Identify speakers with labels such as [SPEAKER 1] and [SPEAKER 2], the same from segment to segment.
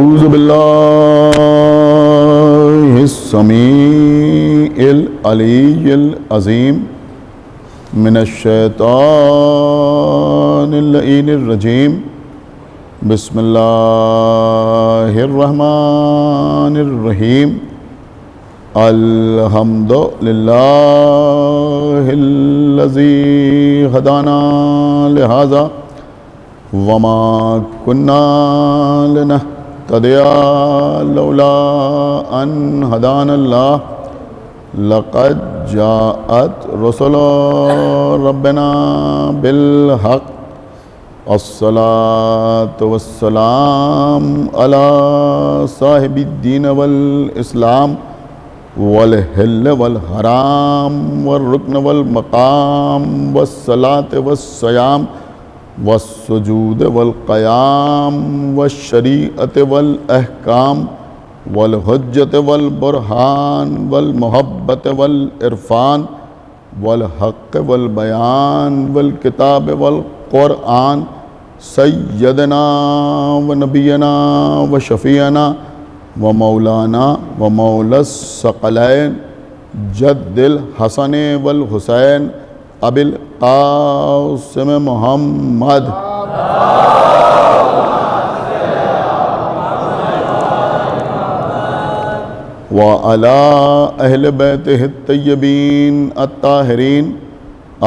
[SPEAKER 1] أعوذ بالله السميع العلي العظيم من الشيطان اللعين الرجيم بسم الله الرحمن الرحيم الحمد لله الذي هدانا لهذا وما كنا لنهتدي لولا أن هدانا الله لقد جاءت رسل ربنا بالحق الصلاة والسلام على صاحب الدين والإسلام والحل والحرام والركن والمقام والصلاة والصيام والسجود والقيام والشريعة والأحكام والحجة والبرهان والمحبة والعرفان والحق والبيان والكتاب والقرآن سيدنا ونبينا وشفيعنا ومولانا ومولى الثقلين جد الحسن والحسين ابی القاسم محمد وعلى اہل بیتہ الطیبین الطاہرین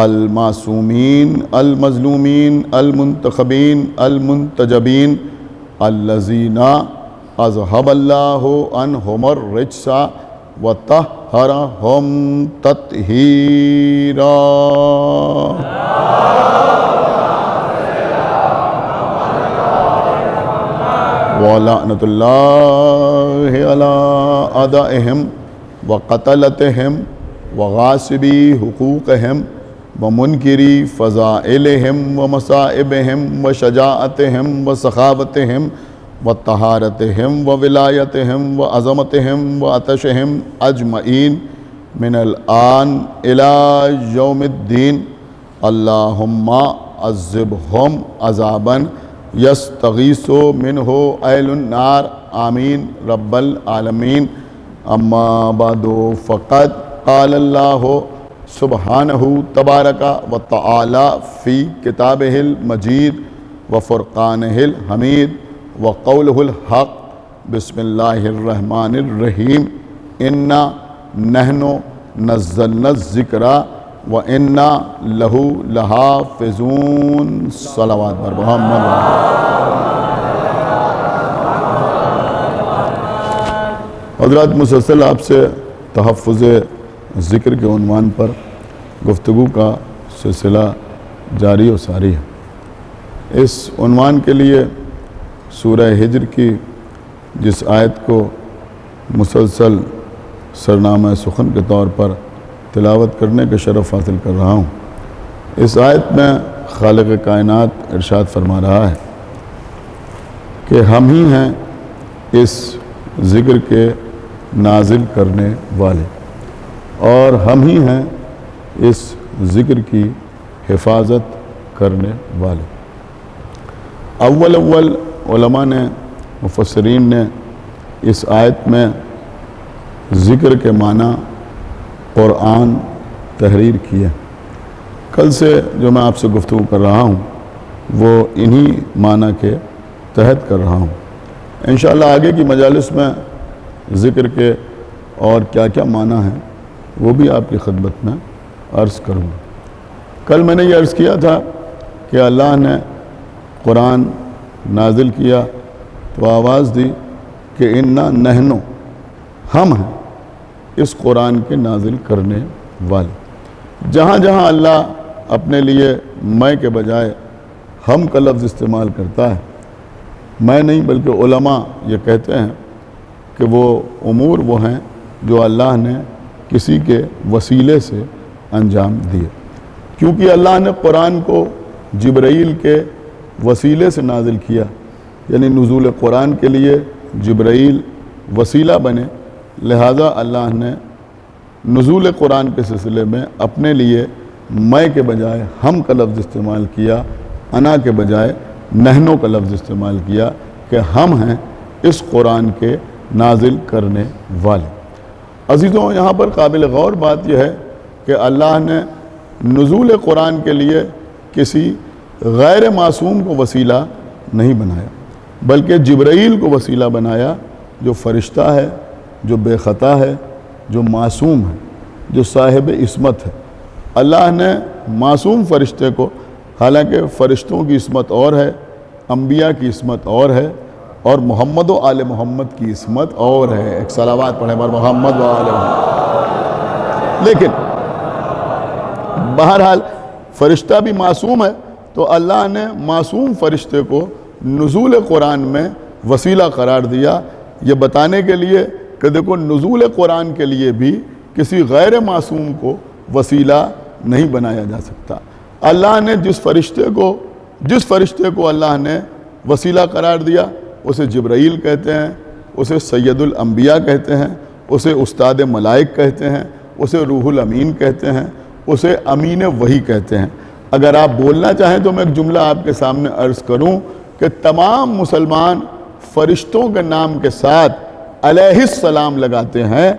[SPEAKER 1] المعصومین المظلومین المنتخبین المنتجبین الذین اذهب اللہ عنہم الرجس وطہرہم تطہیرا وَلَعْنَةُ اللَّهِ عَلَىٰ أَعْدَائِهِمْ وَقَتَلَتِهِمْ وَغَاصِبِي حُقُوقِهِمْ وَمُنْكِرِي فَضَائِلِهِمْ وَمَصَائِبِهِمْ وَشَجَاعَتِهِمْ وَسَخَاوَتِهِمْ وطہارتہم وولایتہم وعظمتہم وعطشہم اجمعین من الآن الى یوم الدین اللہم عذبہم عذابا یستغیث منہ اہل النار آمین رب العالمین اما بعد فقد قال اللہ سبحانہ تبارک وتعالی فی کتابہ المجید وفرقانہ الحمید وقولہ الحق بسم اللہ الرحمن الرحیم انا نحن نزلنا الذکر وانا لہ لحافظون صلوات بر محمد حضرات مسلسل آپ سے تحفظ ذکر کے عنوان پر گفتگو کا سلسلہ جاری و ساری ہے۔ اس عنوان کے لیے سورہ ہجر کی جس آیت کو مسلسل سرنامہ سخن کے طور پر تلاوت کرنے کا شرف حاصل کر رہا ہوں، اس آیت میں خالق کائنات ارشاد فرما رہا ہے کہ ہم ہی ہیں اس ذکر کے نازل کرنے والے اور ہم ہی ہیں اس ذکر کی حفاظت کرنے والے۔ اول علماء نے مفسرین نے اس آیت میں ذکر کے معنی قرآن تحریر کیے۔ کل سے جو میں آپ سے گفتگو کر رہا ہوں وہ انہی معنی کے تحت کر رہا ہوں۔ انشاءاللہ آگے کی مجالس میں ذکر کے اور کیا کیا معنی ہیں وہ بھی آپ کی خدمت میں عرض کروں گا۔ کل میں نے یہ عرض کیا تھا کہ اللہ نے قرآن نازل کیا تو آواز دی کہ انا نحن ہم ہیں اس قرآن کے نازل کرنے والے۔ جہاں جہاں اللہ اپنے لیے میں کے بجائے ہم کا لفظ استعمال کرتا ہے، میں نہیں بلکہ علماء یہ کہتے ہیں کہ وہ امور وہ ہیں جو اللہ نے کسی کے وسیلے سے انجام دیے، کیونکہ اللہ نے قرآن کو جبرائیل کے وسیلے سے نازل کیا، یعنی نزول قرآن کے لیے جبرائیل وسیلہ بنے، لہذا اللہ نے نزول قرآن کے سلسلے میں اپنے لیے میں کے بجائے ہم کا لفظ استعمال کیا، انا کے بجائے نحنو کا لفظ استعمال کیا کہ ہم ہیں اس قرآن کے نازل کرنے والے۔ عزیزوں، یہاں پر قابل غور بات یہ ہے کہ اللہ نے نزول قرآن کے لیے کسی غیر معصوم کو وسیلہ نہیں بنایا، بلکہ جبرائیل کو وسیلہ بنایا، جو فرشتہ ہے، جو بے خطا ہے، جو معصوم ہے، جو صاحب عصمت ہے۔ اللہ نے معصوم فرشتے کو، حالانکہ فرشتوں کی عصمت اور ہے، انبیاء کی عصمت اور ہے، اور محمد و آل محمد کی عصمت اور ہے۔ ایک صلوات پڑھیں بر محمد و آل محمد۔ لیکن بہرحال فرشتہ بھی معصوم ہے، تو اللہ نے معصوم فرشتے کو نزول قرآن میں وسیلہ قرار دیا، یہ بتانے کے لیے کہ دیکھو نزول قرآن کے لیے بھی کسی غیر معصوم کو وسیلہ نہیں بنایا جا سکتا۔ اللہ نے جس فرشتے کو اللہ نے وسیلہ قرار دیا، اسے جبرائیل کہتے ہیں، اسے سید الانبیاء کہتے ہیں، اسے استاد ملائک کہتے ہیں، اسے روح الامین کہتے ہیں، اسے امین وحی کہتے ہیں۔ اگر آپ بولنا چاہیں تو میں ایک جملہ آپ کے سامنے عرض کروں کہ تمام مسلمان فرشتوں کے نام کے ساتھ علیہ السلام لگاتے ہیں،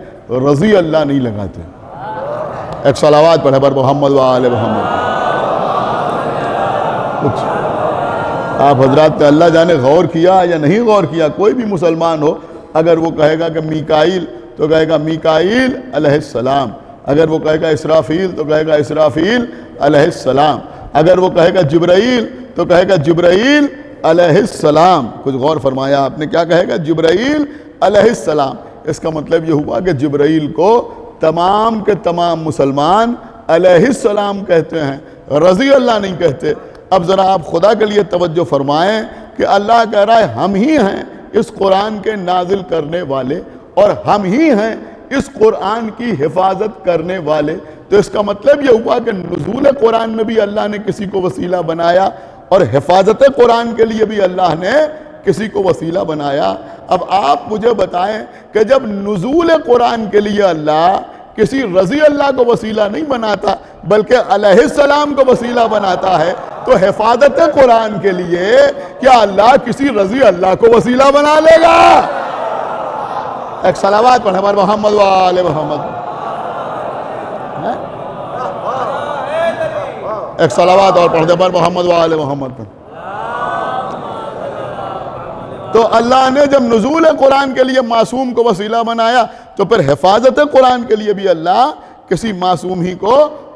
[SPEAKER 1] رضی اللہ نہیں لگاتے۔ ایک صلوات پڑھے بر محمد و آل محمد۔ کچھ آپ حضرات نے اللہ جانے غور کیا یا نہیں غور کیا، کوئی بھی مسلمان ہو، اگر وہ کہے گا کہ میکائیل تو کہے گا میکائیل علیہ السلام، اگر وہ کہے گا اسرافیل تو کہے گا اسرافیل علیہ السلام، اگر وہ کہے گا جبرائیل تو کہے گا جبرائیل علیہ السلام۔ کچھ غور فرمایا آپ نے، کیا کہے گا؟ جبرائیل علیہ السلام۔ اس کا مطلب یہ ہوا کہ جبرائیل کو تمام کے تمام مسلمان علیہ السلام کہتے ہیں، رضی اللہ نہیں کہتے۔ اب ذرا آپ خدا کے لیے توجہ فرمائیں کہ اللہ کہہ رہا ہے ہم ہی ہیں اس قرآن کے نازل کرنے والے، اور ہم ہی ہیں اس قرآن کی حفاظت کرنے والے۔ تو اس کا مطلب یہ ہوا کہ نزول قرآن میں بھی اللہ نے کسی کو وسیلہ بنایا، اور حفاظت قرآن کے لیے بھی اللہ نے کسی کو وسیلہ بنایا۔ اب آپ مجھے بتائیں کہ جب نزول قرآن کے لیے اللہ کسی رضی اللہ کو وسیلہ نہیں بناتا بلکہ علیہ السلام کو وسیلہ بناتا ہے، تو حفاظت قرآن کے لیے کیا اللہ کسی رضی اللہ کو وسیلہ بنا لے گا؟ ایک صلوات پڑھیں بر محمد و آل محمد۔ ایک صلوات اور پڑھ دے بر محمد و آل محمد۔ تو اللہ نے جب نزول قرآن کے لیے معصوم کو وسیلہ بنایا، تو پھر حفاظت قرآن کے لیے بھی اللہ کسی معصوم ہی کو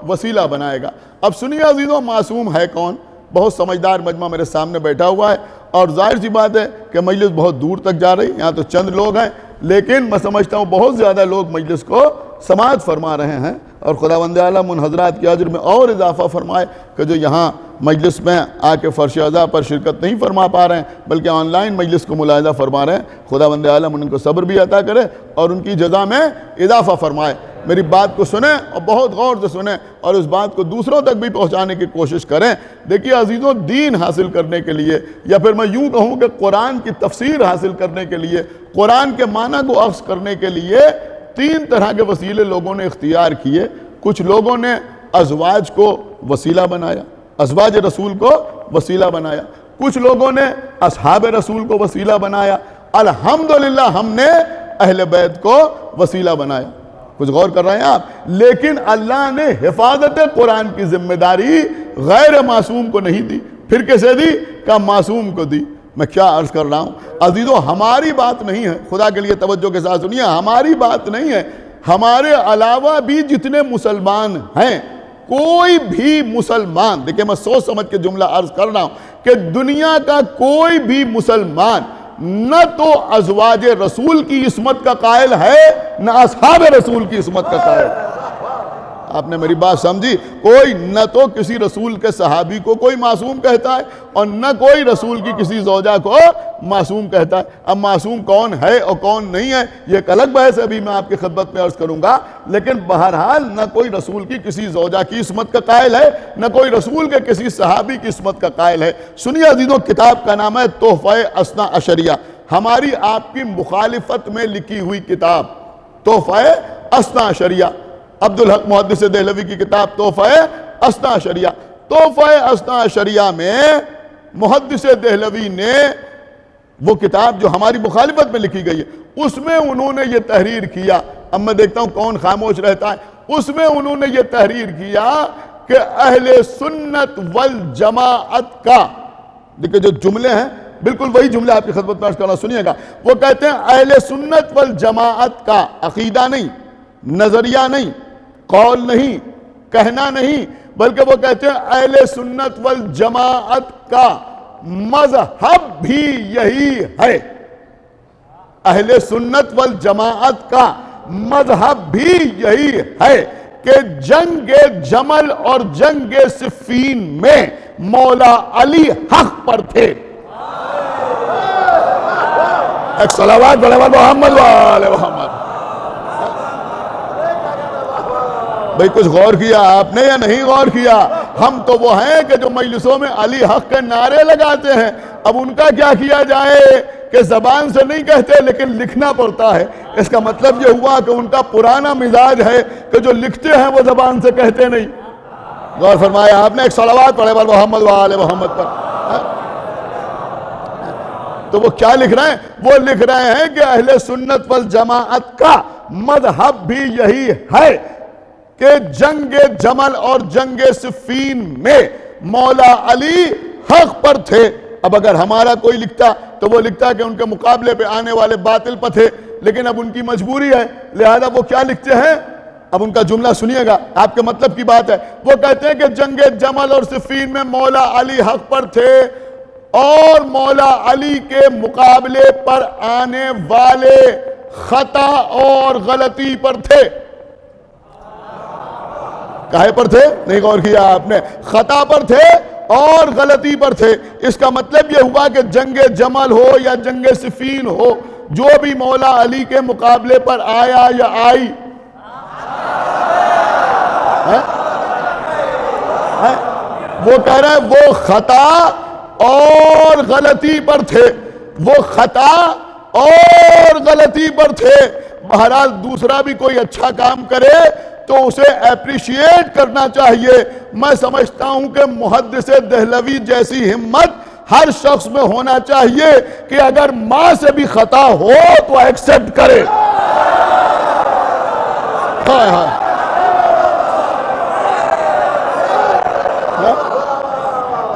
[SPEAKER 1] وسیلہ بنائے گا۔ اب سنیے عزیزوں، معصوم ہے کون؟ بہت سمجھدار مجمع میرے سامنے بیٹھا ہوا ہے، اور ظاہر سی بات ہے کہ مجلس بہت دور تک جا رہی، یہاں تو چند لوگ ہیں، لیکن میں سمجھتا ہوں بہت زیادہ لوگ مجلس کو سماعت فرما رہے ہیں، اور خداوند عالم ان حضرات کے اجر میں اور اضافہ فرمائے کہ جو یہاں مجلس میں آ کے فرش عزا پر شرکت نہیں فرما پا رہے ہیں بلکہ آن لائن مجلس کو ملاحظہ فرما رہے ہیں، خداوند عالم ان کو صبر بھی عطا کرے اور ان کی جزا میں اضافہ فرمائے۔ میری بات کو سنیں اور بہت غور سے سنیں، اور اس بات کو دوسروں تک بھی پہنچانے کی کوشش کریں۔ دیکھیے عزیزوں، دین حاصل کرنے کے لیے، یا پھر میں یوں کہوں کہ قرآن کی تفسیر حاصل کرنے کے لیے، قرآن کے معنی کو اخذ کرنے کے لیے 3 طرح کے وسیلے لوگوں نے اختیار کیے۔ کچھ لوگوں نے ازواج کو وسیلہ بنایا، ازواج رسول کو وسیلہ بنایا۔ کچھ لوگوں نے اصحاب رسول کو وسیلہ بنایا۔ الحمدللہ ہم نے اہل بیت کو وسیلہ بنایا۔ کچھ غور کر رہے ہیں آپ؟ لیکن اللہ نے حفاظت قرآن کی ذمہ داری غیر معصوم کو نہیں دی۔ پھر کیسے دی؟ کہ معصوم کو دی۔ میں کیا عرض کر رہا ہوں عزیزو، ہماری بات نہیں ہے، خدا کے لیے توجہ کے ساتھ سنیے، ہماری بات نہیں ہے، ہمارے علاوہ بھی جتنے مسلمان ہیں، کوئی بھی مسلمان، دیکھیں میں سوچ سمجھ کے جملہ عرض کر رہا ہوں کہ دنیا کا کوئی بھی مسلمان نہ تو ازواج رسول کی عصمت کا قائل ہے، نہ اصحاب رسول کی عصمت کا قائل ہے۔ آپ نے میری بات سمجھی؟ کوئی نہ تو کسی رسول کے صحابی کو کوئی معصوم کہتا ہے، اور نہ کوئی رسول کی کسی زوجہ کو معصوم کہتا ہے۔ اب معصوم کون ہے اور کون نہیں ہے یہ ایک الگ بحث ہے، ابھی میں آپ کی خدمت میں عرض کروں گا، لیکن بہرحال نہ کوئی رسول کی کسی زوجہ کی عصمت کا قائل ہے، نہ کوئی رسول کے کسی صحابی کی عصمت کا قائل ہے۔ سنیے عزیزوں، کتاب کا نام ہے تحفہ اثنا عشریہ، ہماری آپ کی مخالفت میں لکھی ہوئی کتاب تحفہ اثنا عشریہ، عبدالحق محدث دہلوی کی کتاب تحفہ اثنا عشریہ۔ تحفہ اثنا عشریہ میں محدث دہلوی نے وہ کتاب جو ہماری مخالفت میں لکھی گئی ہے اس میں انہوں نے یہ تحریر کیا. اب میں دیکھتا ہوں کون خاموش رہتا ہے. اس میں انہوں نے یہ تحریر کیا کہ اہل سنت والجماعت کا، دیکھیں جو جملے ہیں بالکل وہی جملے آپ کی خدمت میں عرض کرنا، سنیے گا. وہ کہتے ہیں اہل سنت والجماعت کا عقیدہ نہیں، نظریہ نہیں، قول نہیں، کہنا نہیں، بلکہ وہ کہتے ہیں اہل سنت والجماعت کا مذہب بھی یہی ہے. اہل سنت والجماعت کا مذہب بھی یہی ہے کہ جنگ جمل اور جنگ صفین میں مولا علی حق پر تھے. ایک صلوات بڑے محمد وآل محمد. بھئی کچھ غور کیا آپ نے یا نہیں غور کیا؟ ہم تو وہ ہیں کہ جو مجلسوں میں علی حق کے نعرے لگاتے ہیں. اب ان کا کیا کیا جائے کہ زبان سے نہیں کہتے لیکن لکھنا پڑتا ہے. اس کا مطلب یہ ہوا کہ ان کا پرانا مزاج ہے کہ جو لکھتے ہیں وہ زبان سے کہتے نہیں. غور فرمایا آپ نے؟ ایک صلوات پڑھے بر محمد وآل محمد پر. تو وہ کیا لکھ رہے ہیں؟ وہ لکھ رہے ہیں کہ اہل سنت والجماعت کا مذہب بھی یہی ہے کہ جنگ جمل اور جنگ صفین میں مولا علی حق پر تھے. اب اگر ہمارا کوئی لکھتا تو وہ لکھتا کہ ان کے مقابلے پہ آنے والے باطل پر تھے، لیکن اب ان کی مجبوری ہے لہذا وہ کیا لکھتے ہیں؟ اب ان کا جملہ سنیے گا، آپ کے مطلب کی بات ہے. وہ کہتے ہیں کہ جنگ جمل اور صفین میں مولا علی حق پر تھے اور مولا علی کے مقابلے پر آنے والے خطا اور غلطی پر تھے. کہے پر تھے؟ نہیں غور کیا آپ نے. خطا پر تھے اور غلطی پر تھے. اس کا مطلب یہ ہوا کہ جنگ جمل ہو یا جنگ صفین ہو، جو بھی مولا علی کے مقابلے پر آیا یا آئی، وہ کہہ رہے ہیں وہ خطا اور غلطی پر تھے. وہ خطا اور غلطی پر تھے. بہرحال دوسرا بھی کوئی اچھا کام کرے تو اسے اپریشیٹ کرنا چاہیے. میں سمجھتا ہوں کہ محدث دہلوی جیسی ہمت ہر شخص میں ہونا چاہیے کہ اگر ماں سے بھی خطا ہو تو ایکسپٹ کرے.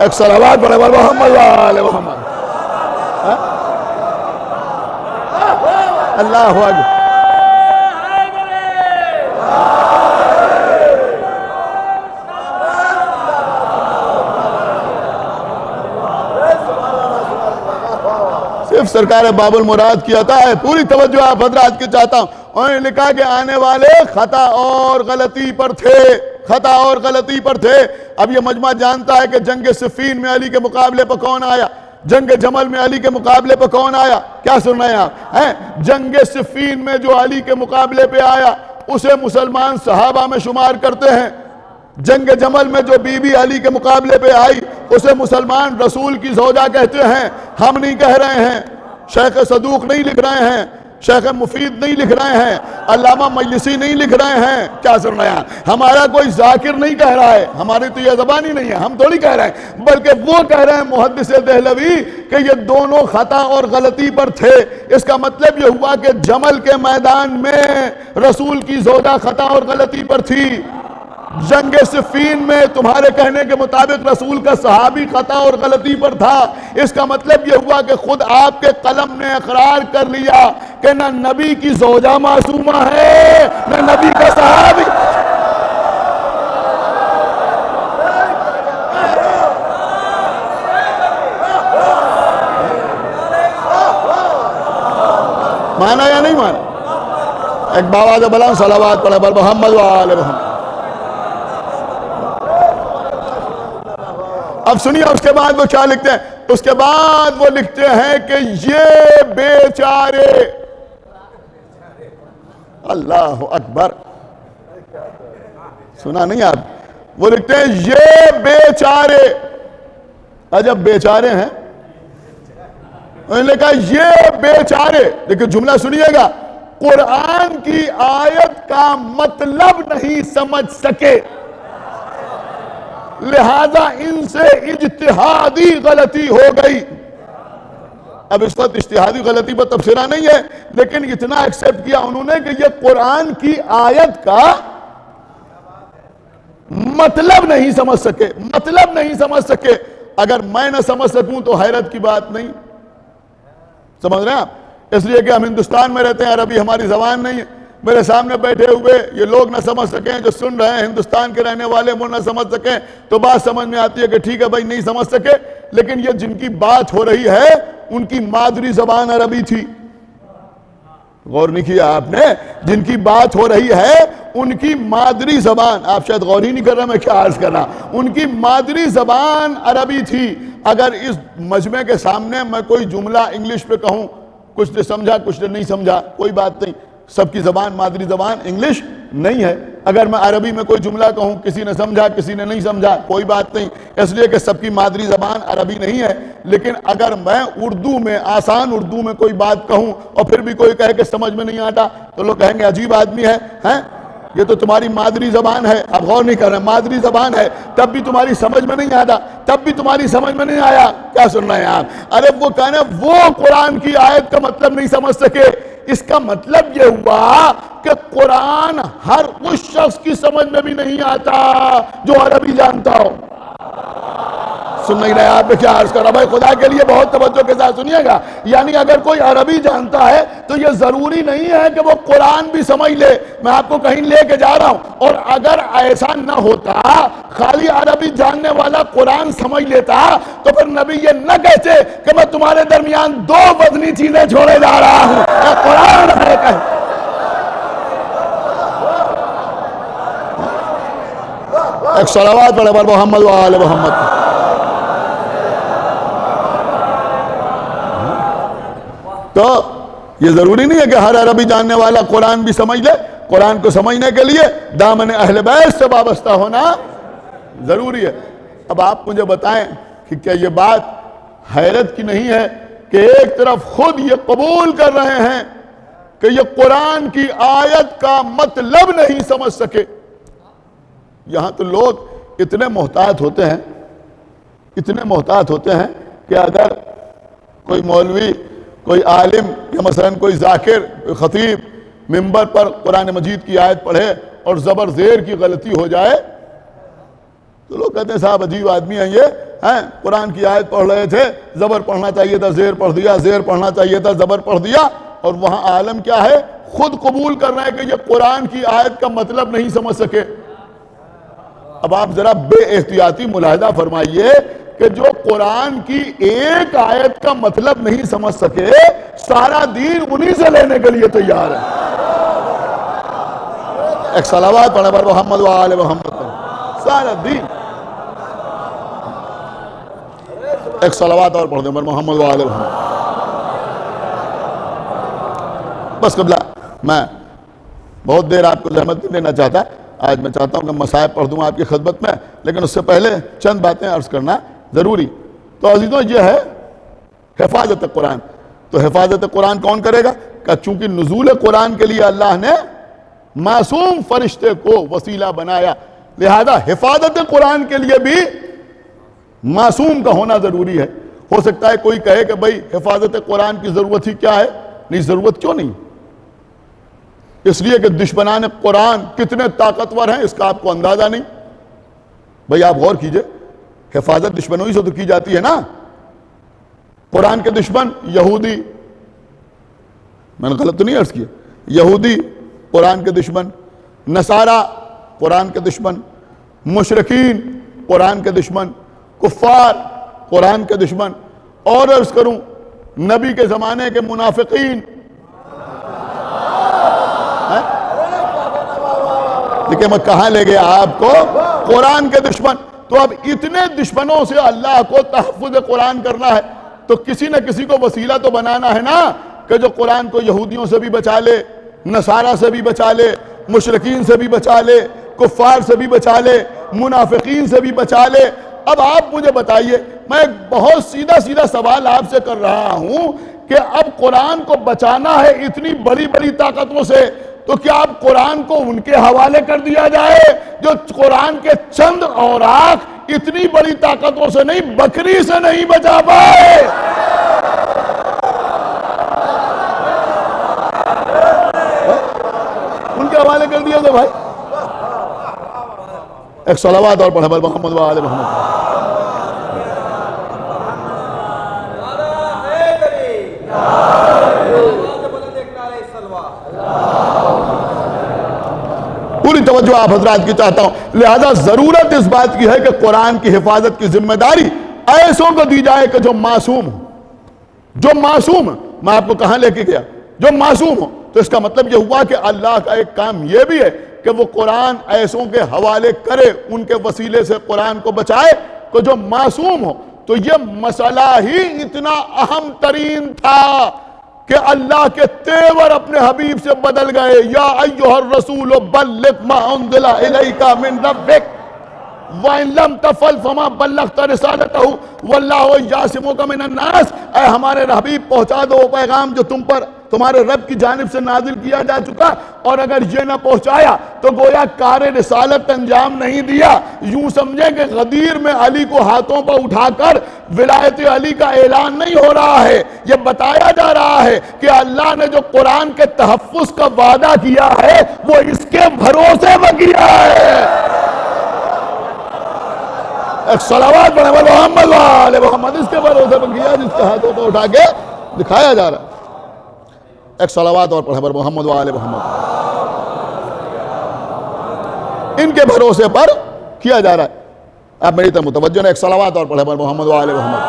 [SPEAKER 1] ایک صلوات بڑے بر محمد وآل محمد. اللہ اکبر. صرف سرکار باب المراد کی عطا ہے. پوری توجہ آپ حضرات کی چاہتا ہوں. انہوں نے لکھا کہ آنے والے خطا اور غلطی پر تھے. خطا اور غلطی پر تھے. اب یہ مجمع جانتا ہے کہ جنگ صفین میں علی کے مقابلے پر کون آیا، جنگ جمل میں علی کے مقابلے پر کون آیا. کیا سن رہے ہیں آپ؟ جنگ صفین میں جو علی کے مقابلے پہ آیا اسے مسلمان صحابہ میں شمار کرتے ہیں. جنگ جمل میں جو بی بی علی کے مقابلے پہ آئی اسے مسلمان رسول کی زوجہ کہتے ہیں. ہم نہیں کہہ رہے ہیں، شیخ صدوق نہیں لکھ رہے ہیں، شیخ مفید نہیں لکھ رہے ہیں، علامہ مجلسی نہیں لکھ رہے ہیں. کیا سن رہے ہیں؟ ہمارا کوئی ذاکر نہیں کہہ رہا ہے، ہماری تو یہ زبان ہی نہیں ہے، ہم تھوڑی کہہ رہے ہیں، بلکہ وہ کہہ رہے ہیں محدث دہلوی کہ یہ دونوں خطا اور غلطی پر تھے. اس کا مطلب یہ ہوا کہ جمل کے میدان میں رسول کی زوجہ خطا اور غلطی پر تھی. جنگ صفین میں تمہارے کہنے کے مطابق رسول کا صحابی خطا اور غلطی پر تھا. اس کا مطلب یہ ہوا کہ خود آپ کے قلم نے اقرار کر لیا کہ نہ نبی کی زوجہ معصومہ ہے نہ نبی کا صحابی. مانا یا نہیں مانا؟ ایک باواز بلند صلوات پڑھے بر محمد وآل محمد. اب سنیے اس کے بعد وہ کیا لکھتے ہیں. اس کے بعد وہ لکھتے ہیں کہ یہ بیچارے، اللہ اکبر، سنا نہیں آپ؟ وہ لکھتے ہیں یہ بیچارے. جب بیچارے ہیں انہوں نے کہا یہ بیچارے، لیکن جملہ سنیے گا، قرآن کی آیت کا مطلب نہیں سمجھ سکے لہذا ان سے اجتہادی غلطی ہو گئی. اب اس وقت اجتہادی غلطی پر تبصرہ نہیں ہے، لیکن اتنا ایکسیپٹ کیا انہوں نے کہ یہ قرآن کی آیت کا مطلب نہیں سمجھ سکے. اگر میں نہ سمجھ سکوں تو حیرت کی بات نہیں. سمجھ رہے ہیں آپ؟ اس لیے کہ ہم ہندوستان میں رہتے ہیں، عربی ہماری زبان نہیں ہے. میرے سامنے بیٹھے ہوئے یہ لوگ نہ سمجھ سکیں، جو سن رہے ہیں ہندوستان کے رہنے والے وہ نہ سمجھ سکیں، تو بات سمجھ میں آتی ہے کہ ٹھیک ہے بھائی نہیں سمجھ سکے، لیکن یہ جن کی بات ہو رہی ہے ان کی مادری زبان عربی تھی. غور نہیں کیا آپ نے؟ جن کی بات ہو رہی ہے ان کی مادری زبان، آپ شاید غور ہی نہیں کر رہا میں کیا عرض کر رہا، ان کی مادری زبان عربی تھی. اگر اس مجمع کے سامنے میں کوئی جملہ انگلش پہ کہوں، کچھ نے سمجھا کچھ نے نہیں سمجھا، کوئی بات نہیں، سب کی زبان مادری زبان انگلش نہیں ہے. اگر میں عربی میں کوئی جملہ کہوں، کسی نے سمجھا کسی نے نہیں سمجھا، کوئی بات نہیں، اس لیے کہ سب کی مادری زبان عربی نہیں ہے. لیکن اگر میں اردو میں، آسان اردو میں کوئی بات کہوں اور پھر بھی کوئی کہے کہ سمجھ میں نہیں آتا، تو لوگ کہیں گے عجیب آدمی ہے، یہ تو تمہاری مادری زبان ہے. اب غور نہیں کر رہے، مادری زبان ہے تب بھی تمہاری سمجھ میں نہیں آتا، تب بھی تمہاری سمجھ میں نہیں آیا. کیا سن رہے ہیں آپ؟ ارے وہ کہنا وہ قرآن کی آیت کا مطلب نہیں سمجھ سکے. اس کا مطلب یہ ہوا کہ قرآن ہر اس شخص کی سمجھ میں بھی نہیں آتا جو عربی جانتا ہو. سن نہیں رہے آپ؟ کیا عرض کر رہا بھائی، خدا کے لیے بہت توجہ کے ساتھ سنیے گا. یعنی اگر کوئی عربی جانتا ہے تو یہ ضروری نہیں ہے کہ وہ قرآن بھی سمجھ لے. میں آپ کو کہیں لے کے جا رہا ہوں، اور اگر ایسا نہ ہوتا، خالی عربی جاننے والا قرآن سمجھ لیتا، تو پھر نبی یہ نہ کہتے کہ میں تمہارے درمیان دو وزنی چیزیں چھوڑے جا رہا ہوں، قرآن ہے کہ ایک صلوات پڑھے بر محمد و آل محمد. تو یہ ضروری نہیں ہے کہ ہر عربی جاننے والا قرآن بھی سمجھ لے. قرآن کو سمجھنے کے لیے دامن اہل بیت سے وابستہ ہونا ضروری ہے. اب آپ مجھے بتائیں کہ کیا یہ بات حیرت کی نہیں ہے کہ ایک طرف خود یہ قبول کر رہے ہیں کہ یہ قرآن کی آیت کا مطلب نہیں سمجھ سکے. یہاں تو لوگ اتنے محتاط ہوتے ہیں کہ اگر کوئی مولوی، کوئی عالم یا مثلا کوئی ذاکر، کوئی خطیب ممبر پر قرآن مجید کی آیت پڑھے اور زبر زیر کی غلطی ہو جائے تو لوگ کہتے ہیں صاحب عجیب آدمی ہیں یہ، قرآن کی آیت پڑھ رہے تھے، زبر پڑھنا چاہیے تھا زیر پڑھ دیا، زیر پڑھنا چاہیے تھا زبر پڑھ دیا. اور وہاں عالم کیا ہے؟ خود قبول کر رہے ہیں کہ یہ قرآن کی آیت کا مطلب نہیں سمجھ سکے. اب آپ ذرا بے احتیاطی ملاحظہ فرمائیے کہ جو قرآن کی ایک آیت کا مطلب نہیں سمجھ سکے، سارا دین انہی سے لینے کے لیے تیار ہے. ایک صلوات پڑھے بر محمد و آل محمد. سارا دین. ایک صلوات اور پڑھ دیں بر محمد و آل محمد. بس قبلہ میں بہت دیر آپ کو زحمت نہیں دینا چاہتا. آج میں چاہتا ہوں کہ مصائب پڑھ دوں آپ کی خدمت میں، لیکن اس سے پہلے چند باتیں عرض کرنا ضروری. تو عزیزوں یہ ہے حفاظت قرآن. تو حفاظت قرآن کون کرے گا؟ کہ چونکہ نزول قرآن کے لیے اللہ نے معصوم فرشتے کو وسیلہ بنایا، لہذا حفاظت قرآن کے لیے بھی معصوم کا ہونا ضروری ہے. ہو سکتا ہے کوئی کہے کہ بھائی حفاظت قرآن کی ضرورت ہی کیا ہے؟ نہیں، ضرورت کیوں نہیں؟ اس لیے کہ دشمنان قرآن کتنے طاقتور ہیں اس کا آپ کو اندازہ نہیں. بھائی آپ غور کیجئے، حفاظت دشمنوں ہی سے تو کی جاتی ہے نا. قرآن کے دشمن یہودی، میں نے غلط تو نہیں عرض کیا، یہودی قرآن کے دشمن، نصارہ قرآن کے دشمن، مشرکین قرآن کے دشمن، کفار قرآن کے دشمن، اور عرض کروں نبی کے زمانے کے منافقین. دیکھیں میں کہاں لے گیا آپ کو؟ قرآن کے دشمن. تو اب اتنے دشمنوں سے اللہ کو تحفظ قرآن کرنا ہے تو کسی نہ کسی کو وسیلہ تو بنانا ہے نا کہ جو قرآن کو یہودیوں سے بھی بچا لے، نصارہ سے بھی بچا لے، مشرکین سے بھی بچا لے، کفار سے بھی بچا لے، منافقین سے بھی بچا لے. اب آپ مجھے بتائیے، میں ایک بہت سیدھا سوال آپ سے کر رہا ہوں کہ اب قرآن کو بچانا ہے اتنی بڑی بڑی طاقتوں سے، تو کیا اب قرآن کو ان کے حوالے کر دیا جائے جو قرآن کے چند اوراق اتنی بڑی طاقتوں سے نہیں، بکری سے نہیں بچا پائے؟ دیے تھے بھائی. ایک صلوات اور پڑھے بھائی محمد و آل محمد. پوری توجہ آپ حضرات کی چاہتا ہوں. لہذا ضرورت اس بات کی ہے کہ قرآن کی حفاظت کی ذمہ داری ایسوں کو دی جائے کہ جو معصوم ہو. جو معصوم ہے، میں آپ کو کہاں لے کے گیا، جو معصوم ہو. تو اس کا مطلب یہ ہوا کہ اللہ کا ایک کام یہ بھی ہے کہ وہ قرآن ایسوں کے حوالے کرے، ان کے وسیلے سے قرآن کو بچائے کہ جو معصوم ہو. تو یہ مسئلہ ہی اتنا اہم ترین تھا کہ اللہ کے تیور اپنے حبیب سے بدل گئے. یا ایھا الرسول بلغ ما انزل الیک من ربک وَإِن لَمْ تَفْعَلْ فَمَا بَلَّغْتَ رِسَالَتَهُ وَاللَّهُ يَعْصِمُكَ مِنَ النَّاسِ. اے ہمارے حبیب پہنچا دو وہ پیغام جو تم پر تمہارے رب کی جانب سے نازل کیا جا چکا، اور اگر یہ نہ پہنچایا تو گویا کار رسالت انجام نہیں دیا. یوں سمجھیں کہ غدیر میں علی کو ہاتھوں پر اٹھا کر ولایت علی کا اعلان نہیں ہو رہا ہے، یہ بتایا جا رہا ہے کہ اللہ نے جو قرآن کے تحفظ کا وعدہ کیا ہے وہ اس کے بھروسے میں کیا ہے. ایک صلوات پڑھے محمد و آل محمد. اس کے بھروسے پر کیا جس کے ہاتھوں کو اٹھا کے دکھایا جا رہا ہے. ایک صلوات اور پڑھے محمد و آل محمد. ان کے بھروسے پر کیا جا رہا ہے. آپ میری طرف متوجہ ہیں. ایک صلوات اور پڑھے محمد و آل محمد.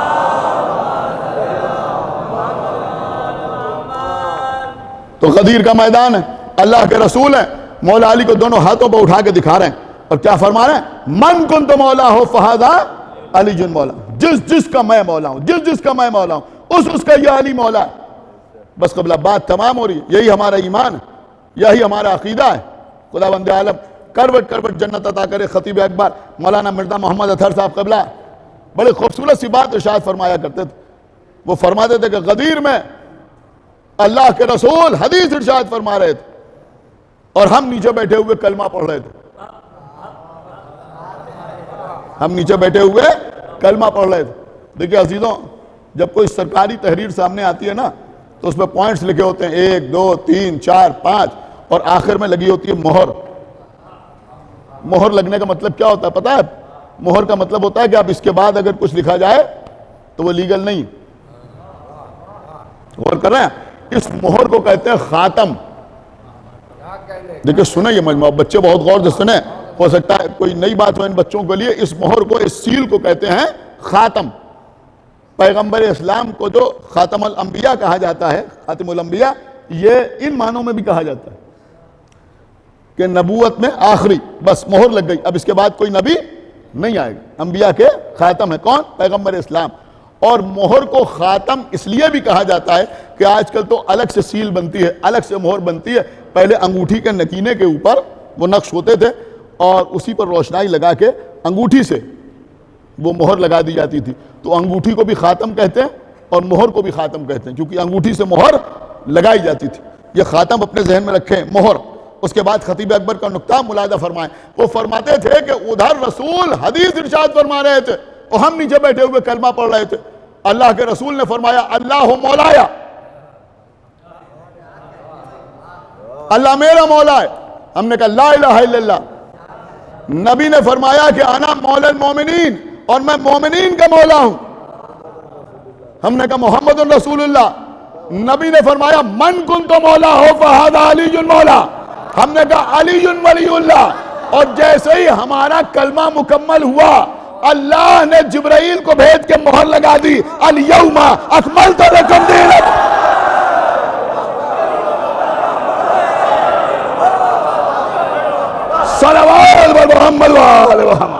[SPEAKER 1] تو غدیر کا میدان ہے، اللہ کے رسول ہیں، مولا علی کو دونوں ہاتھوں پر اٹھا کے دکھا رہے ہیں اور کیا فرما رہے ہیں؟ من کنت مولا ہو فہذا علی جن مولا. جس کا میں مولا ہوں، جس کا میں مولا ہوں، اس کا یہ علی مولا ہے. بس قبلہ بات تمام ہو رہی ہے. یہی ہمارا ایمان ہے، یہی ہمارا عقیدہ ہے. خدا بند عالم کروٹ جنت عطا کرے. خطیب اکبر مولانا مرزا محمد اطہر صاحب قبلہ بڑے خوبصورت سی بات ارشاد فرمایا کرتے تھے. وہ فرماتے تھے کہ غدیر میں اللہ کے رسول حدیث ارشاد فرما رہے تھے اور ہم نیچے بیٹھے ہوئے کلمہ پڑھ رہے تھے. ہم نیچے بیٹھے ہوئے کلمہ پڑھ رہے تھے. دیکھیں عزیزوں، جب کوئی سرکاری تحریر سامنے آتی ہے نا تو اس میں پوائنٹس لکھے ہوتے ہیں 1 2 3 4 5 اور آخر میں لگی ہوتی ہے مہر. مہر لگنے کا مطلب کیا ہوتا ہے پتہ ہے؟ مہر کا مطلب ہوتا ہے کہ اب اس کے بعد اگر کچھ لکھا جائے تو وہ لیگل نہیں. غور کر رہے ہیں؟ اس مہر کو کہتے ہیں خاتم. دیکھیں سنیں یہ مجموعہ، بچے بہت غور سے سنیں، ہو سکتا ہے کوئی نئی بات ہو ان بچوں کے لیے. اس مہر کو، اس سیل کو کہتے ہیں خاتم. پیغمبر اسلام کو جو خاتم الانبیاء کہا جاتا ہے، خاتم الانبیاء، یہ ان معنوں میں بھی کہا جاتا ہے کہ نبوت میں آخری، بس مہر لگ گئی، اب اس کے بعد کوئی نبی نہیں آئے گا. انبیاء کے خاتم ہے کون؟ پیغمبر اسلام. اور مہر کو خاتم اس لیے بھی کہا جاتا ہے کہ آج کل تو الگ سے سیل بنتی ہے، الگ سے مہر بنتی ہے. پہلے انگوٹھی کے نکینے کے اوپر وہ نقش ہوتے تھے اور اسی پر روشنائی لگا کے انگوٹھی سے وہ مہر لگا دی جاتی تھی. تو انگوٹھی کو بھی خاتم کہتے ہیں اور مہر کو بھی خاتم کہتے ہیں کیونکہ انگوٹھی سے مہر لگائی جاتی تھی. یہ خاتم اپنے ذہن میں رکھیں، مہر. اس کے بعد خطیب اکبر کا نقطہ ملاحظہ فرمائیں. وہ فرماتے تھے کہ ادھر رسول حدیث ارشاد فرما رہے تھے اور ہم نیچے بیٹھے ہوئے کلمہ پڑھ رہے تھے. اللہ کے رسول نے فرمایا اللہ مولایا، اللہ میرا مولا ہے. ہم نے کہا لا الہ الا اللہ. نبی نے فرمایا کہ انا مولا المومنین، اور میں مومنین کا مولا ہوں. ہم نے کہا محمد رسول اللہ. نبی نے فرمایا من کنت مولا ہو فہذا علی مولا. ہم نے کہا علی ولی اللہ. اور جیسے ہی ہمارا کلمہ مکمل ہوا اللہ نے جبرائیل کو بھیج کے مہر لگا دی الیوم اکملت لکم دینکم. صلوات محمد و آل محمد.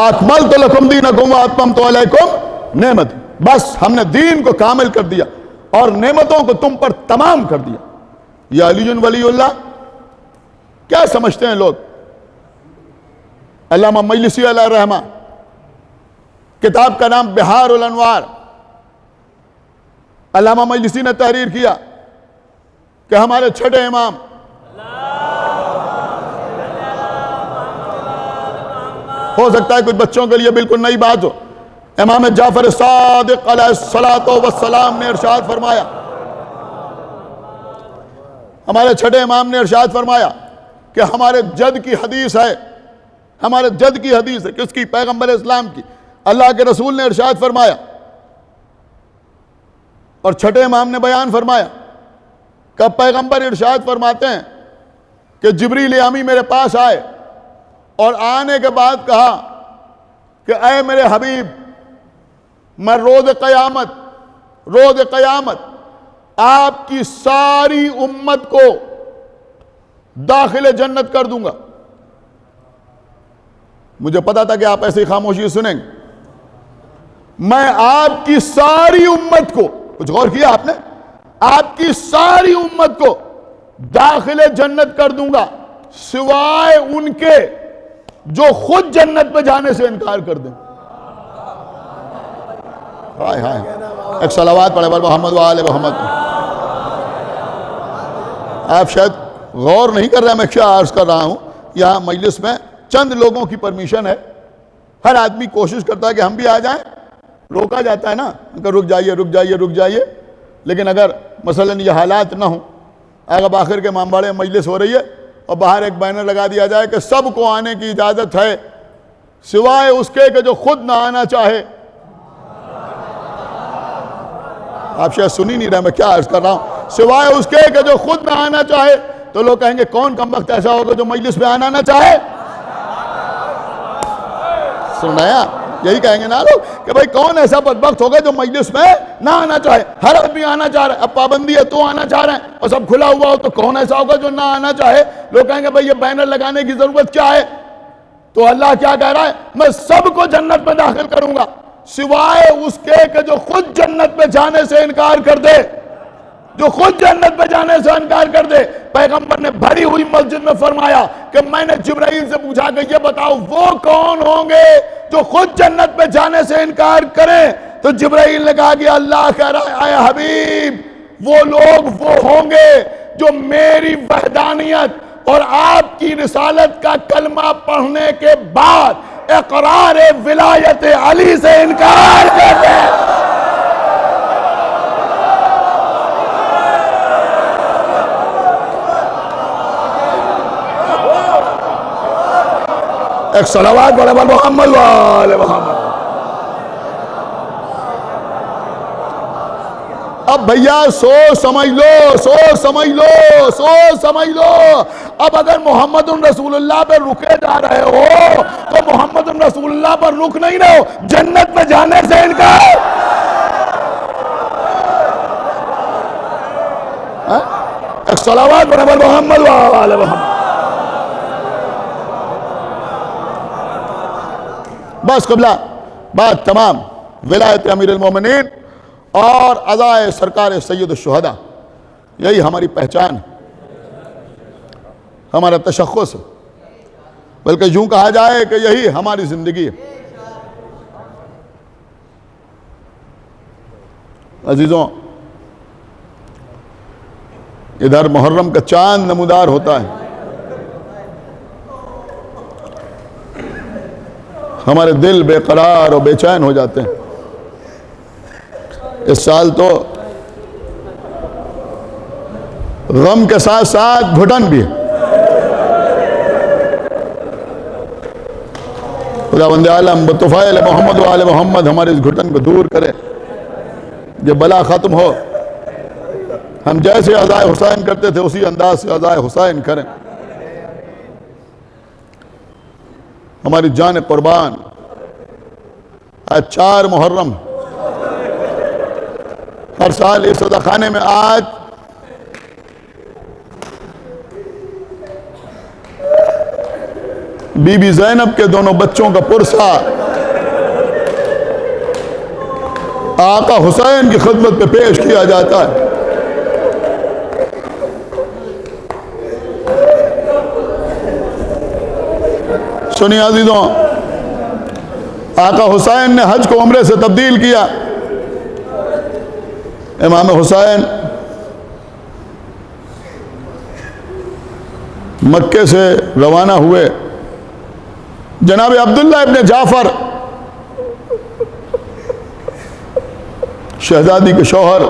[SPEAKER 1] اکملت لکم دینکم واتممت علیکم نعمتی. بس ہم نے دین کو کامل کر دیا اور نعمتوں کو تم پر تمام کر دیا. یا علی ولی اللہ کیا سمجھتے ہیں لوگ؟ علامہ مجلسی علیہ الرحمہ، کتاب کا نام بہار الانوار. علامہ مجلسی نے تحریر کیا کہ ہمارے چھٹے امام ہو سکتا ہے کچھ بچوں کے لیے بالکل نئی بات ہو، امام جعفر صادق علیہ الصلاۃ والسلام نے ارشاد فرمایا، ہمارے چھٹے امام نے ارشاد فرمایا کہ ہمارے جد کی حدیث ہے، ہمارے جد کی حدیث ہے، کس کی؟ پیغمبر اسلام کی۔ اللہ کے رسول نے ارشاد فرمایا اور چھٹے امام نے بیان فرمایا کہ پیغمبر ارشاد فرماتے ہیں کہ جبریل امی میرے پاس آئے اور آنے کے بعد کہا کہ اے میرے حبیب، میں روز قیامت آپ کی ساری امت کو داخل جنت کر دوں گا۔ مجھے پتا تھا کہ آپ ایسی خاموشی سنیں گے۔ میں آپ کی ساری امت کو، کچھ غور کیا آپ نے؟ آپ کی ساری امت کو داخل جنت کر دوں گا سوائے ان کے جو خود جنت پہ جانے سے انکار کر دیں۔ ہائے ہائے، ایک صلوات پڑھے محمد و آل محمد۔ آپ شاید غور نہیں کر رہے میں کیا عرض کر رہا ہوں۔ یہاں مجلس میں چند لوگوں کی پرمیشن ہے، ہر آدمی کوشش کرتا ہے کہ ہم بھی آ جائیں، روکا جاتا ہے نا کہ رک جائیے، لیکن اگر مثلا یہ حالات نہ ہوں، اگر آخر کے امامباڑے مجلس ہو رہی ہے اور باہر ایک بینر لگا دیا جائے کہ سب کو آنے کی اجازت ہے سوائے اس کے کہ جو خود نہ آنا چاہے۔ آپ شاید سنی نہیں رہے میں کیا عرض کر رہا ہوں، سوائے اس کے کہ جو خود نہ آنا چاہے، تو لوگ کہیں گے کون کم وقت ایسا ہوگا جو مجلس میں آنا نہ چاہے؟ سنایا یہی کہیں گے نا لوگ کہ بھائی کون ایسا بدبخت ہوگا جو مجلس میں نہ آنا چاہے؟ ہر آدمی آنا چاہ رہا ہے، اب پابندی ہے تو آنا چاہ رہے ہیں اور سب کھلا ہوا ہو تو کون ایسا ہوگا جو نہ آنا چاہے؟ لوگ کہیں گے بھائی یہ بینر لگانے کی ضرورت کیا ہے؟ تو اللہ کیا کہہ رہا ہے؟ میں سب کو جنت میں داخل کروں گا سوائے اس کے کہ جو خود جنت میں جانے سے انکار کر دے، جو خود جنت پہ جانے سے انکار کر دے۔ پیغمبر نے بھری ہوئی مسجد میں فرمایا کہ میں نے جبرائیل سے پوچھا کہ یہ بتاؤ وہ کون ہوں گے جو خود جنت پہ جانے سے انکار کریں؟ تو جبرائیل نے کہا کہ اللہ کہہ رہا ہے اے حبیب، وہ لوگ وہ ہوں گے جو میری وحدانیت اور آپ کی رسالت کا کلمہ پڑھنے کے بعد اقرار ولایت علی سے انکار کرتے ہیں۔ ایک صلوات پڑھے محمد و آل محمد۔ اب بھیا سوچ سمجھ لو، اب اگر محمد رسول اللہ پر رکے جا رہے ہو تو محمد رسول اللہ پر رک نہیں رہے ہو، جنت میں جانے سے انکار۔ ایک صلوات پڑھے محمد و آل محمد۔ بس قبلہ بات تمام۔ ولایت امیر المومنین اور عزائے سرکار سید الشہداء، یہی ہماری پہچان، ہمارا تشخص، بلکہ یوں کہا جائے کہ یہی ہماری زندگی ہے۔ عزیزوں، ادھر محرم کا چاند نمودار ہوتا ہے، ہمارے دل بے قرار اور بے چین ہو جاتے ہیں۔ اس سال تو غم کے ساتھ ساتھ گھٹن بھی ہے۔ خداوند عالم بطفیل محمد و آل محمد ہمارے اس گھٹن کو دور کرے، یہ بلا ختم ہو، ہم جیسے عزائے حسین کرتے تھے اسی انداز سے عزائے حسین کریں۔ ہماری جان قربان، آج 4 محرم، ہر سال اس صدقہ خانے میں آج بی بی زینب کے دونوں بچوں کا پرسہ آقا حسین کی خدمت پہ پیش کیا جاتا ہے۔ سنیے عزیزوں، آقا حسین نے حج کو عمرے سے تبدیل کیا۔ امام حسین مکے سے روانہ ہوئے، جناب عبداللہ ابن جعفر شہزادی کے شوہر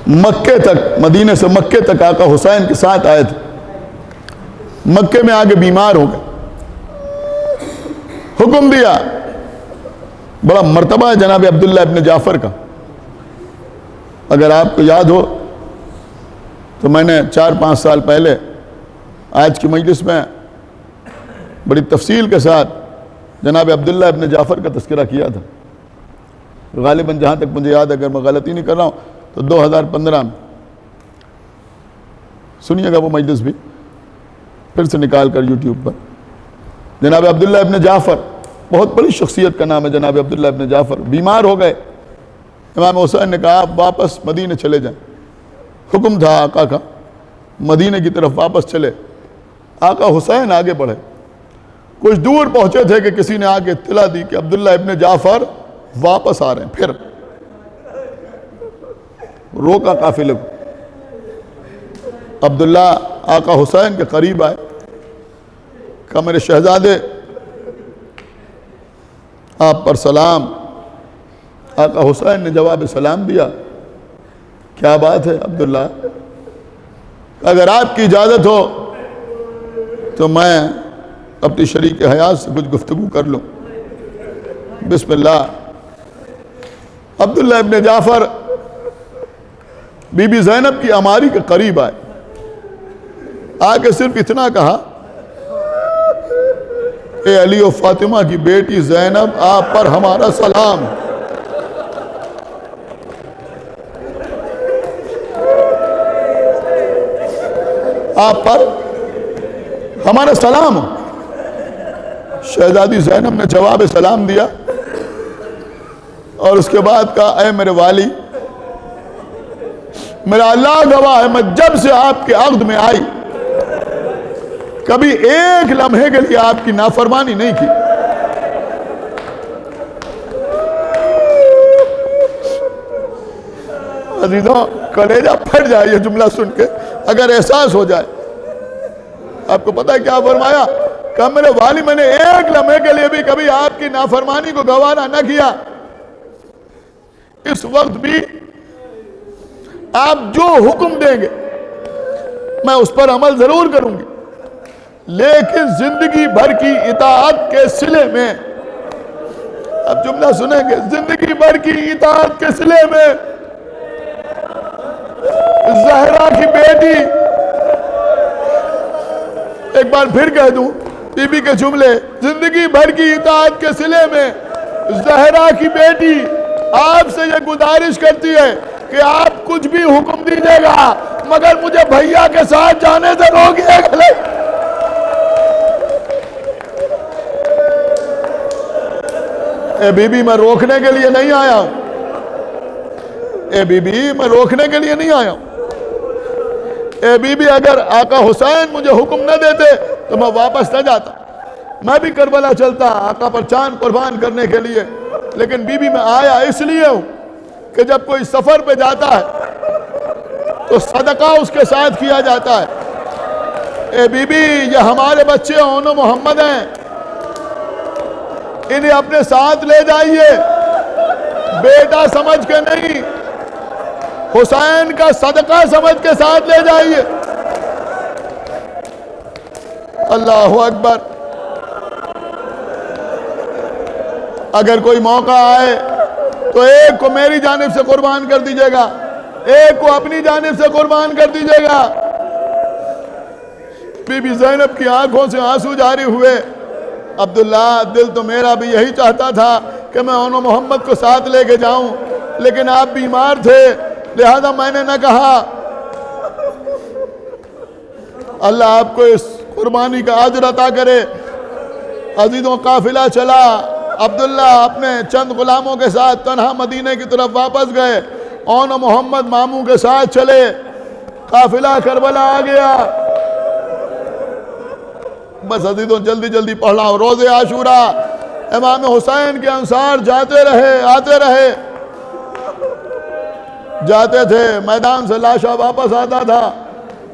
[SPEAKER 1] مکے تک، مدینے سے مکے تک آقا حسین کے ساتھ آئے تھے۔ مکے میں آگے بیمار ہو گئے، حکم دیا، بڑا مرتبہ ہے جناب عبداللہ ابن جعفر کا۔ اگر آپ کو یاد ہو تو میں نے 4-5 سال پہلے آج کی مجلس میں بڑی تفصیل کے ساتھ جناب عبداللہ ابن جعفر کا تذکرہ کیا تھا۔ غالباً جہاں تک مجھے یاد ہے، اگر میں غلطی نہیں کر رہا ہوں تو 2015 میں۔ سنیے گا وہ مجلس بھی پھر سے نکال کر یوٹیوب پر۔ جناب عبداللہ ابن جعفر، بہت بڑی شخصیت کا نام ہے جناب عبداللہ ابن جعفر، بیمار ہو گئے۔ امام حسین نے کہا آپ واپس مدینے چلے جائیں، حکم تھا آقا کا مدینے کی طرف واپس چلے۔ آقا حسین آگے بڑھے، کچھ دور پہنچے تھے کہ کسی نے آگے اطلاع دی کہ عبداللہ ابن جعفر واپس آ رہے ہیں۔ پھر روکا قافلے کو، عبداللہ آقا حسین کے قریب آئے، کہا میرے شہزادے آپ پر سلام۔ آقا حسین نے جواب سلام دیا، کیا بات ہے عبداللہ؟ اگر آپ کی اجازت ہو تو میں اپنی شریک حیات سے کچھ گفتگو کر لوں۔ بسم اللہ۔ عبداللہ ابن جعفر بی بی زینب کی عماری کے قریب آئے، آگے صرف اتنا کہا، اے علی و فاطمہ کی بیٹی زینب آپ پر ہمارا سلام۔ آپ پر ہمارا سلام۔ شہزادی زینب نے جواب سلام دیا اور اس کے بعد کہا اے میرے والی، میرا اللہ گواہ ہے میں جب سے آپ کے عقد میں آئی کبھی ایک لمحے کے لیے آپ کی نافرمانی نہیں کی۔ عزیزوں کلیجہ پھٹ جائے یہ جملہ سن کے، اگر احساس ہو جائے۔ آپ کو پتہ ہے کیا فرمایا؟ کہ میرے والی میں نے ایک لمحے کے لیے بھی کبھی آپ کی نافرمانی کو گوارا نہ کیا۔ اس وقت بھی آپ جو حکم دیں گے میں اس پر عمل ضرور کروں گی، لیکن زندگی بھر کی اطاعت کے صلے میں، اب جملہ سنیں گے، زندگی بھر کی اطاعت کے صلے میں زہرا کی بیٹی، ایک بار پھر کہہ دوں بی بی کے جملے، زندگی بھر کی اطاعت کے صلے میں زہرا کی بیٹی آپ سے یہ گزارش کرتی ہے کہ آپ کچھ بھی حکم دیجیے گا مگر مجھے بھیا کے ساتھ جانے سے روکیے گا۔ اے بی بی میں روکنے کے لیے نہیں آیا ہوں، اے بی بی میں روکنے کے لیے نہیں آیا ہوں۔ اے بی بی اگر آقا حسین مجھے حکم نہ دیتے تو میں واپس نہ جاتا، میں بھی کربلا چلتا آقا پر جان قربان کرنے کے لیے، لیکن بی بی میں آیا اس لیے ہوں کہ جب کوئی سفر پہ جاتا ہے تو صدقہ اس کے ساتھ کیا جاتا ہے۔ اے بی بی یہ ہمارے بچے اون و محمد ہیں، انہیں اپنے ساتھ لے جائیے، بیٹا سمجھ کے نہیں، حسین کا صدقہ سمجھ کے ساتھ لے جائیے۔ اللہ اکبر۔ اگر کوئی موقع آئے تو ایک کو میری جانب سے قربان کر دیجئے گا، ایک کو اپنی جانب سے قربان کر دیجئے گا۔ بی بی زینب کی آنکھوں سے آنسو جاری ہوئے۔ عبداللہ دل تو میرا بھی یہی چاہتا تھا کہ میں اون و محمد کو ساتھ لے کے جاؤں، لیکن آپ بیمار تھے لہذا میں نے نہ کہا۔ اللہ آپ کو اس قربانی کا اجر عطا کرے۔ عزیزوں قافلہ چلا، عبداللہ اپنے چند غلاموں کے ساتھ تنہا مدینے کی طرف واپس گئے، اون و محمد ماموں کے ساتھ چلے، قافلہ کربلا آ گیا۔ بس عزیزوں جلدی جلدی پڑھ رہا ہوں، روز عاشورہ امام حسین کے انصار جاتے رہے آتے رہے، جاتے تھے میدان سے لاشا واپس آتا تھا،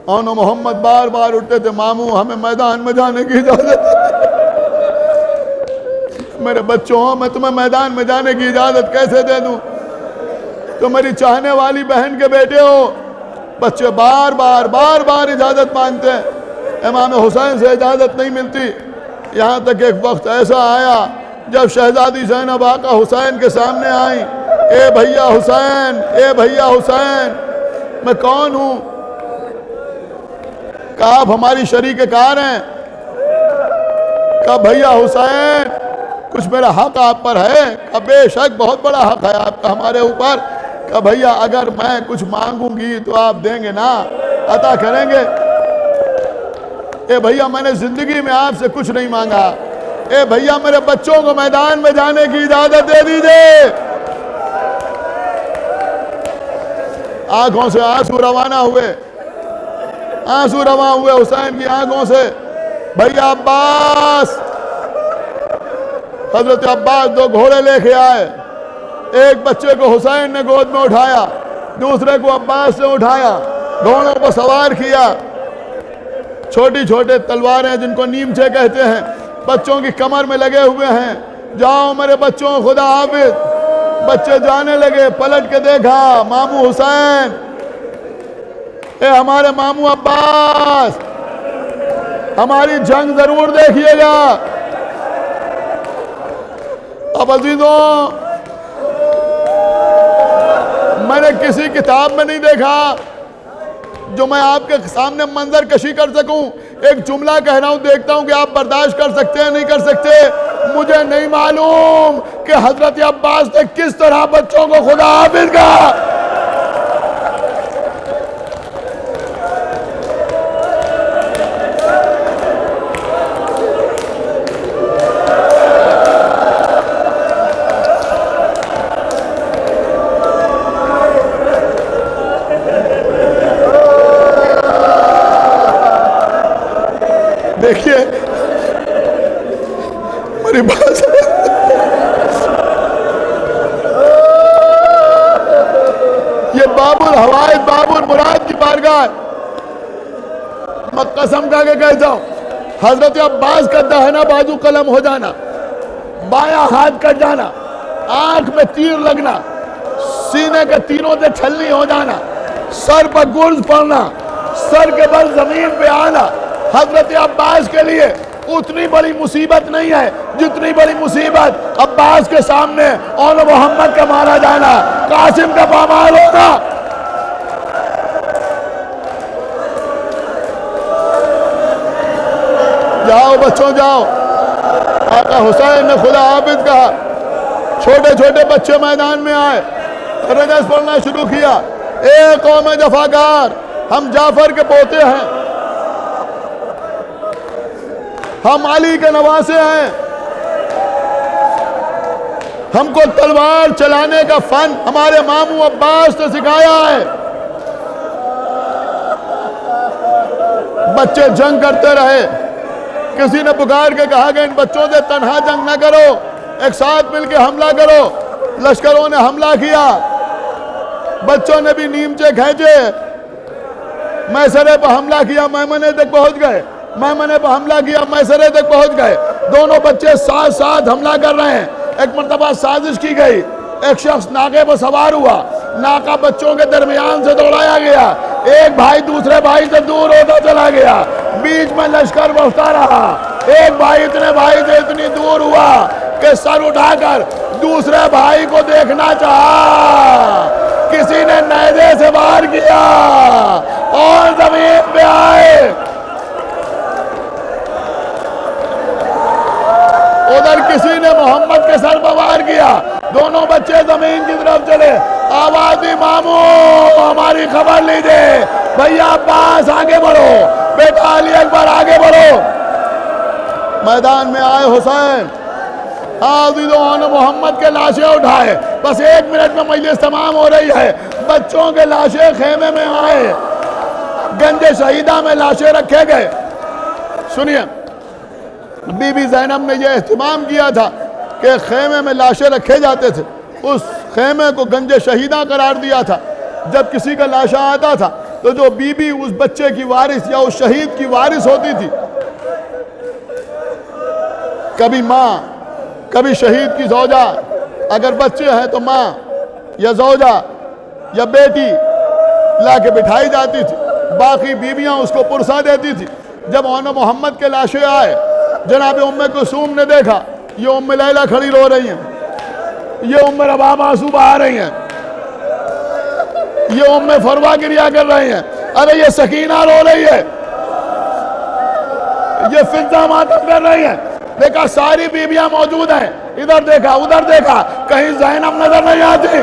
[SPEAKER 1] اون محمد بار بار اٹھتے تھے، ماموں ہمیں میدان میں جانے کی اجازت میرے بچوں ہو، میں تمہیں میدان میں جانے کی اجازت کیسے دے دوں؟ تو میری چاہنے والی بہن کے بیٹے ہو۔ بچے بار بار اجازت مانگتے ہیں، امام حسین سے اجازت نہیں ملتی، یہاں تک ایک وقت ایسا آیا جب شہزادی زینب آقا حسین کے سامنے آئیں، اے بھیا حسین، اے بھیا حسین، میں کون ہوں؟ کہا آپ ہماری شریک کار ہیں۔ کہا بھیا حسین، کچھ میرا حق آپ پر ہے؟ کہا بے شک بہت بڑا حق ہے آپ کا ہمارے اوپر۔ کہا بھیا اگر میں کچھ مانگوں گی تو آپ دیں گے نا، عطا کریں گے؟ اے بھیا میں نے زندگی میں آپ سے کچھ نہیں مانگا، اے بھیا میرے بچوں کو میدان میں جانے کی اجازت دے دیجئے۔ آنکھوں سے آنسو روانہ ہوئے، آنسو رواں ہوئے حسین کی آنکھوں سے۔ بھیا عباس، حضرت عباس 2 گھوڑے لے کے آئے، ایک بچے کو حسین نے گود میں اٹھایا، دوسرے کو عباس نے اٹھایا، گھوڑوں کو سوار کیا۔ چھوٹی چھوٹے تلواریں جن کو نیمچے کہتے ہیں بچوں کی کمر میں لگے ہوئے ہیں۔ جاؤ میرے بچوں، خدا حافظ۔ بچے جانے لگے، پلٹ کے دیکھا ماموں حسین، اے ہمارے ماموں عباس، ہماری جنگ ضرور دیکھیے گا۔ اب عزیزوں، میں نے کسی کتاب میں نہیں دیکھا جو میں آپ کے سامنے منظر کشی کر سکوں۔ ایک جملہ کہہ رہا ہوں، دیکھتا ہوں کہ آپ برداشت کر سکتے ہیں نہیں کر سکتے۔ مجھے نہیں معلوم کہ حضرت عباس نے کس طرح بچوں کو خدا حافظ کہا۔ دیکھیے میری بات، یہ باب الحوائج باب المراد کی بارگاہ ہے۔ میں قسم کھا کے کہتا ہوں، حضرت عباس کا داہنا بازو قلم ہو جانا، بایاں ہاتھ کٹ جانا، آنکھ میں تیر لگنا، سینے کے تیروں سے چھلنی ہو جانا، سر پر گرز پڑنا، سر کے بل زمین پہ آنا، حضرت عباس کے لیے اتنی بڑی مصیبت نہیں ہے جتنی بڑی مصیبت عباس کے سامنے اون محمد کا مارا جانا، قاسم کا پامال ہونا۔ جاؤ بچوں جاؤ، آقا حسین نے خدا حافظ کہا۔ چھوٹے چھوٹے بچے میدان میں آئے، رجس پڑھنا شروع کیا، اے قوم جفاکار، ہم جعفر کے پوتے ہیں، ہم علی کے نواسے ہیں، ہم کو تلوار چلانے کا فن ہمارے ماموں عباس نے سکھایا ہے۔ بچے جنگ کرتے رہے، کسی نے پکار کے کہا کہ ان بچوں سے تنہا جنگ نہ کرو، ایک ساتھ مل کے حملہ کرو۔ لشکروں نے حملہ کیا، بچوں نے بھی نیمچے کھینچے، میسرے پر حملہ کیا، میمنے تک پہنچ گئے، میمنے پر حملہ کیا، میسرے تک پہنچ گئے۔ دونوں بچے ساتھ ساتھ حملہ کر رہے ہیں۔ ایک مرتبہ سازش کی گئی، ایک شخص ناقے پر سوار ہوا، ناقہ بچوں کے درمیان سے دوڑایا گیا، ایک بھائی دوسرے بھائی سے دور ہوتا چلا گیا، بیچ میں لشکر بڑھتا رہا، ایک بھائی اتنے بھائی سے اتنی دور ہوا کہ سر اٹھا کر دوسرے بھائی کو دیکھنا چاہا، کسی نے نیزے سے وار کیا اور زمین پہ آئے۔ ادھر کسی نے محمد کے سر پر وار کیا، دونوں بچے زمین کی طرف چلے، آواز دی ماموں ہماری خبر لیجئے، بھیا عباس آگے بڑھو، بیٹا علی اکبر آگے بڑھو۔ میدان میں آئے حسین، عزیزوں نے محمد کے لاشیں اٹھائے، بس 1 منٹ میں مجلس تمام ہو رہی ہے۔ بچوں کے لاشیں خیمے میں آئے، گنج شہیدہ میں لاشیں رکھے گئے۔ سنیے، بی بی زینب نے یہ اہتمام کیا تھا کہ خیمے میں لاشیں رکھے جاتے تھے، اس خیمے کو گنج شہیدہ قرار دیا تھا۔ جب کسی کا لاشا آتا تھا تو جو بی بی اس بچے کی وارث یا اس شہید کی وارث ہوتی تھی، کبھی ماں کبھی شہید کی زوجہ، اگر بچے ہیں تو ماں یا زوجہ یا بیٹی لا کے بٹھائی جاتی تھی، باقی بیویاں اس کو پرسا دیتی تھی۔ جب محمد کے لاشیں آئے، جناب ام کلثوم نے دیکھا یہ ام لیلہ کھڑی رو رہی ہیں، یہ ام رباب آنسو بہا رہی ہیں، یہ ام فروا گریا کر رہی ہیں، ارے یہ سکینہ رو رہی ہے، یہ فضہ ماتم کر رہی ہیں۔ دیکھا ساری بیویاں موجود ہیں، ادھر دیکھا ادھر دیکھا، کہیں زینب نظر نہیں آتی،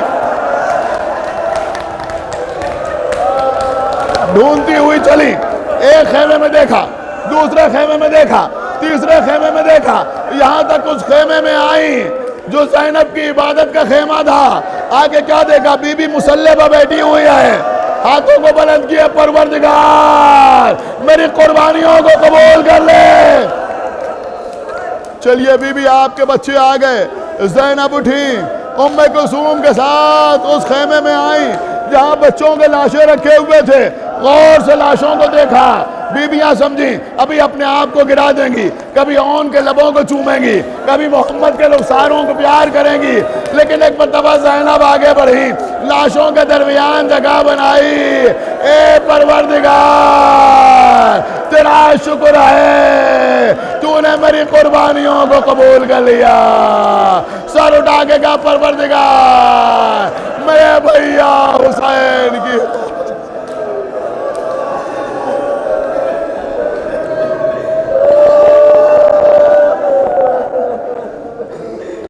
[SPEAKER 1] ڈھونڈتی ہوئی چلی، ایک خیمے میں دیکھا، دوسرے خیمے میں دیکھا، تیسرے خیمے میں دیکھا، یہاں تک اس خیمے میں آئی جو زینب کی عبادت کا خیمہ تھا۔ آگے کیا دیکھا؟ بی بی مصلی پہ بیٹھی ہوئی ہے، ہاتھوں کو بلند کیے، پروردگار میری قربانیوں کو قبول کر لے۔ چلیے بی بی آپ کے بچے آ گئے، زینب اٹھی، ام کلثوم کے ساتھ اس خیمے میں آئیں جہاں بچوں کے لاشیں رکھے ہوئے تھے، غور سے لاشوں کو دیکھا۔ بیویاں سمجھیں ابھی اپنے آپ کو گرا دیں گی، کبھی اون کے لبوں کو چومیں گی، کبھی محمد کے رخساروں کو پیار کریں گی، لیکن ایک مرتبہ زینب آگے بڑھی، لاشوں کے درمیان جگہ بنائی۔ اے پروردگار تیرا شکر ہے تو نے میری قربانیوں کو قبول کر لیا۔ سر اٹھا کے کہا پروردگار میرے بھیا حسین کی